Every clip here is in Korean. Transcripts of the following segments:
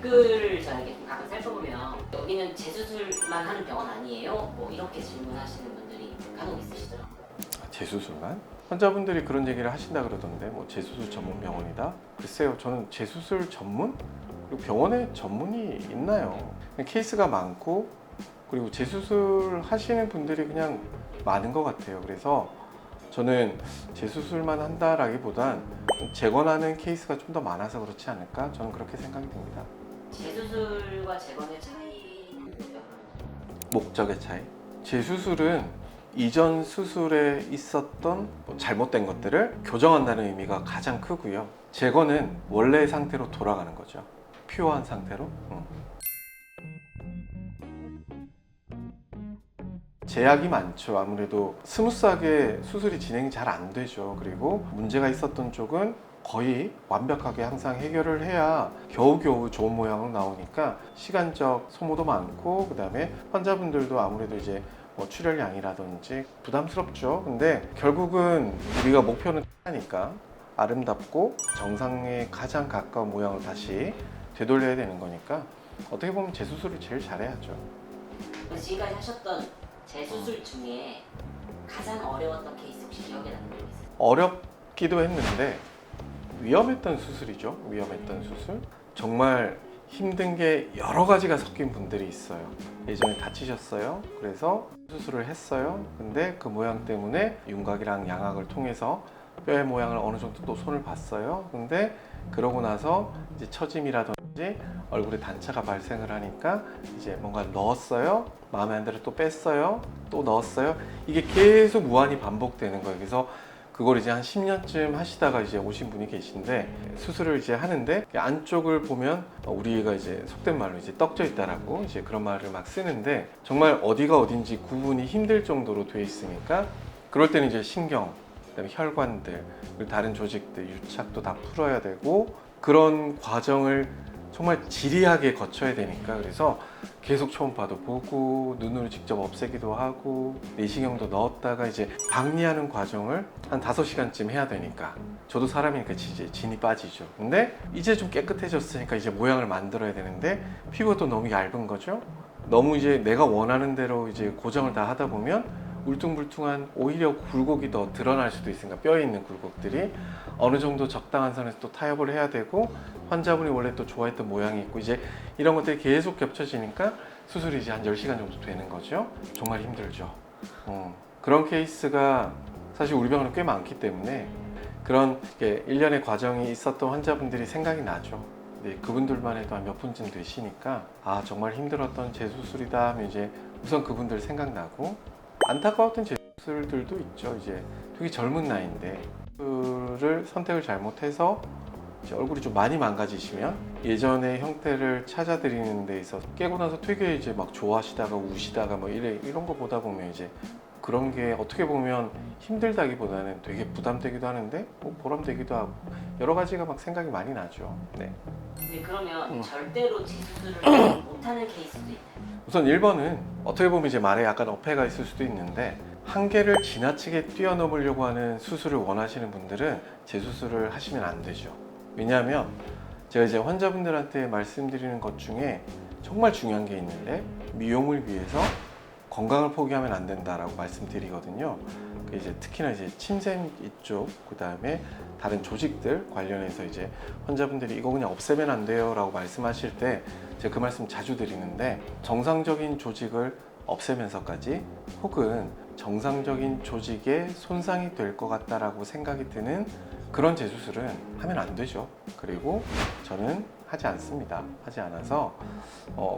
댓글을 저에게 좀 가끔 살펴보면 여기는 재수술만 하는 병원 아니에요? 뭐 이렇게 질문하시는 분들이 간혹 있으시더라고요. 재수술만? 환자분들이 그런 얘기를 하신다 그러던데 뭐 재수술 전문 병원이다? 글쎄요, 저는 재수술 전문? 그리고 병원에 전문이 있나요? 그냥 케이스가 많고 그리고 재수술 하시는 분들이 그냥 많은 것 같아요. 그래서 저는 재수술만 한다라기보단 재건하는 케이스가 좀 더 많아서 그렇지 않을까? 저는 그렇게 생각이 듭니다. 재수술과 재건의 차이는 뭐죠? 목적의 차이. 재수술은 이전 수술에 있었던 뭐 잘못된 것들을 교정한다는 의미가 가장 크고요. 재건은 원래의 상태로 돌아가는 거죠. 퓨어한 상태로. 제약이 많죠. 아무래도 스무스하게 수술이 진행이 잘 안 되죠. 그리고 문제가 있었던 쪽은 거의 완벽하게 항상 해결을 해야 겨우겨우 좋은 모양으로 나오니까 시간적 소모도 많고, 그 다음에 환자분들도 아무래도 이제 뭐 출혈량이라든지 부담스럽죠. 근데 결국은 우리가 목표는 하니까 아름답고 정상에 가장 가까운 모양을 다시 되돌려야 되는 거니까 어떻게 보면 재수술을 제일 잘해야죠. 지금까지 하셨던 재수술 중에 가장 어려웠던 케이스 혹시 기억에 남는 게 있어요? 어렵기도 했는데 위험했던 수술이죠. 위험했던 수술. 정말 힘든 게 여러 가지가 섞인 분들이 있어요. 예전에 다치셨어요. 그래서 수술을 했어요. 근데 그 모양 때문에 윤곽이랑 양악을 통해서 뼈의 모양을 어느 정도 또 손을 봤어요. 근데 그러고 나서 이제 처짐이라든지 얼굴에 단차가 발생을 하니까 이제 뭔가 넣었어요. 마음에 안 들어 또 뺐어요. 또 넣었어요. 이게 계속 무한히 반복되는 거예요. 그래서 그걸 이제 한 10년쯤 하시다가 이제 오신 분이 계신데, 수술을 이제 하는데 안쪽을 보면 우리가 이제 속된 말로 이제 떡져 있다라고 이제 그런 말을 막 쓰는데, 정말 어디가 어딘지 구분이 힘들 정도로 돼 있으니까 그럴 때는 이제 신경, 그다음에 혈관들, 그리고 다른 조직들 유착도 다 풀어야 되고, 그런 과정을 정말 지리하게 거쳐야 되니까, 그래서 계속 초음파도 보고 눈으로 직접 없애기도 하고 내시경도 넣었다가 이제 박리하는 과정을 한 5시간쯤 해야 되니까, 저도 사람이니까 이제 진이 빠지죠. 근데 이제 좀 깨끗해졌으니까 이제 모양을 만들어야 되는데 피부가 또 너무 얇은 거죠. 너무 이제 내가 원하는 대로 이제 고정을 다 하다 보면 울퉁불퉁한 오히려 굴곡이 더 드러날 수도 있으니까, 뼈에 있는 굴곡들이 어느 정도 적당한 선에서 또 타협을 해야 되고, 환자분이 원래 또 좋아했던 모양이 있고, 이제 이런 것들이 계속 겹쳐지니까 수술이 이제 한 10시간 정도 되는 거죠. 정말 힘들죠. 그런 케이스가 사실 우리 병원에 꽤 많기 때문에 그런 일련의 과정이 있었던 환자분들이 생각이 나죠. 근데 그분들만 해도 한 몇 분쯤 되시니까 아 정말 힘들었던 재수술이다 하면 이제 우선 그분들 생각나고, 안타까웠던 재수술들도 있죠. 이제 되게 젊은 나이인데 수술을 선택을 잘못해서 이제 얼굴이 좀 많이 망가지시면 예전의 형태를 찾아드리는 데 있어서 깨고 나서 되게 이제 막 좋아하시다가 우시다가 뭐 이런 거 보다 보면 이제 그런 게 어떻게 보면 힘들다기보다는 되게 부담되기도 하는데 뭐 보람되기도 하고, 여러 가지가 막 생각이 많이 나죠. 네. 근데 그러면 절대로 재수술을 못하는 케이스도 있나요? 우선 1번은 어떻게 보면 이제 말에 약간 어폐가 있을 수도 있는데, 한계를 지나치게 뛰어넘으려고 하는 수술을 원하시는 분들은 재수술을 하시면 안 되죠. 왜냐하면 제가 이제 환자분들한테 말씀드리는 것 중에 정말 중요한 게 있는데, 미용을 위해서 건강을 포기하면 안 된다라고 말씀드리거든요. 이제 특히나 이제 침샘 이쪽, 그 다음에 다른 조직들 관련해서 이제 환자분들이 이거 그냥 없애면 안 돼요 라고 말씀하실 때 제가 그 말씀 자주 드리는데, 정상적인 조직을 없애면서까지 혹은 정상적인 조직에 손상이 될 것 같다라고 생각이 드는 그런 재수술은 하면 안 되죠. 그리고 저는 하지 않습니다. 하지 않아서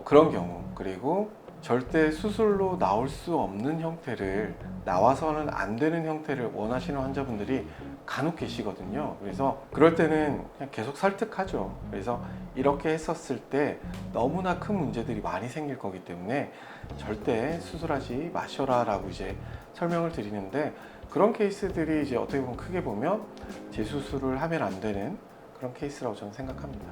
그런 경우, 그리고 절대 수술로 나올 수 없는 형태를, 나와서는 안 되는 형태를 원하시는 환자분들이 간혹 계시거든요. 그래서 그럴 때는 그냥 계속 설득하죠. 그래서 이렇게 했었을 때 너무나 큰 문제들이 많이 생길 거기 때문에 절대 수술하지 마셔라 라고 이제 설명을 드리는데, 그런 케이스들이 이제 어떻게 보면 크게 보면 재수술을 하면 안 되는 그런 케이스라고 저는 생각합니다.